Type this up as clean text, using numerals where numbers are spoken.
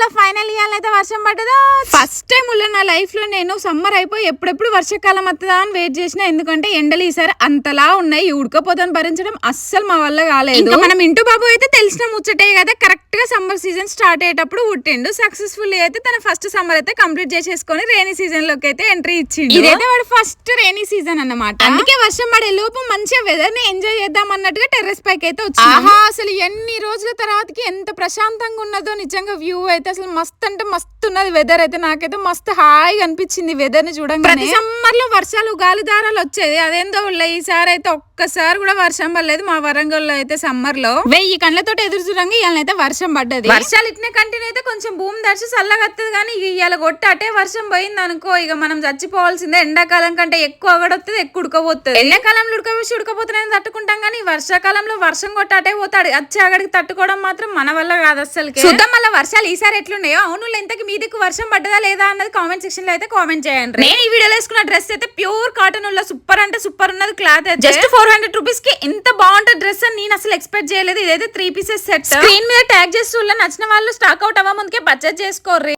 మళ్ళీ ఫైనల్ ఇయాలైతే వర్షం పడ్డదా. ఫస్ట్ టైం ఉల్ల నా లైఫ్ లో నేను సమ్మర్ అయిపోయి ఎప్పుడెప్పుడు వర్షాకాలం వస్తుందా అని వెయిట్ చేసిన. ఎందుకంటే ఎండలు ఈసారి అంతలా ఉన్నాయి, ఉడకపోతాను భరించడం అస్సలు మా వల్ల కాలేదు. మనం ఇంటూ బాబు అయితే తెలిసిన ముచ్చటే కదా, కరెక్ట్ గా సమ్మర్ సీజన్ స్టార్ట్ అయ్యేటప్పుడు పుట్టిండు. సక్సెస్ఫుల్ అయితే తన ఫస్ట్ సమ్మర్ అయితే కంప్లీట్ చేసేసుకొని రైనీ సీజన్ లోకి అయితే ఎంట్రీ ఇచ్చిండు. ఇదైతే వాడు ఫస్ట్ రైనీ సీజన్ అన్నమాట. అందుకే వర్షం పడే లోపు మంచిగా వెదర్ ని ఎంజాయ్ చేద్దాం అన్నట్టుగా టెర్రస్ పైకి అయితే వచ్చింది. ఆహా, అసలు ఎన్ని రోజుల తర్వాతకి ఎంత ప్రశాంతంగా ఉన్నదో నిజంగా. వ్యూ అయితే అసలు మస్తు అంటే మస్తు ఉన్నది. వెదర్ అయితే నాకైతే మస్తు హాయిగా అనిపించింది వెదర్ ని చూడండి. ప్రతి సమ్మర్ లో వర్షాలు గాలి దారాలు వచ్చేది, అదేందో ఈసారి అయితే ఒక్కసారి కూడా వర్షం పడలేదు. మా వరంగల్లో అయితే సమ్మర్ లో 1000 కళ్ళతో ఎదురు చూడంగా ఇవాళనైతే వర్షం పడ్డది. వర్షాలు ఇట్నే కంటిన్యూ అయితే కొంచెం భూమి దర్శి చల్లగా వస్తుంది. కానీ ఇవాళ కొట్టి అటే వర్షం పోయింది అనుకో, ఇక మనం చచ్చిపోవాల్సిందే. ఎండాకాలం కంటే ఎక్కువ అగడొస్తుంది, ఎక్కువ ఉడకపోతుంది. ఎండాకాలంలో ఉడకపోతున్నాయని తట్టుకుంటాం, కానీ వర్షాకాలంలో వర్షం కొట్టి అటే పోతాడు. వచ్చే అగడికి తట్టుకోవడం మాత్రం మన వల్ల కాదు అసలు. చూద్దాం మళ్ళీ వర్షాలు ఈసారి ఎట్లున్నాయో. అవును, ఇంతకి మీదికి వర్షం పడ్డదా లేదా అన్నది కామెంట్ సెక్షన్ లో అయితే కామెంట్ చేయండి. నేను ఈ వీడియోలో వేసుకున్న డ్రెస్ అయితే ప్యూర్ కాటన్ లో సూపర్ అంటే సూపర్ ఉన్నది. క్లాత్ అయితే జస్ట్ 400 రూపీస్ కి ఇంత బాగుంటుంది డ్రెస్ అని నేను అసలు ఎక్స్పెక్ట్ చేయలేదు. ఇదైతే 3 పీసెస్ సెట్. స్క్రీన్ మీద ట్యాగ్ చేస్తూ నచ్చిన వాళ్ళు స్టాక్ అవుట్ అవ్వ ముందుకే పర్చేజ్ చేసుకోర్రి.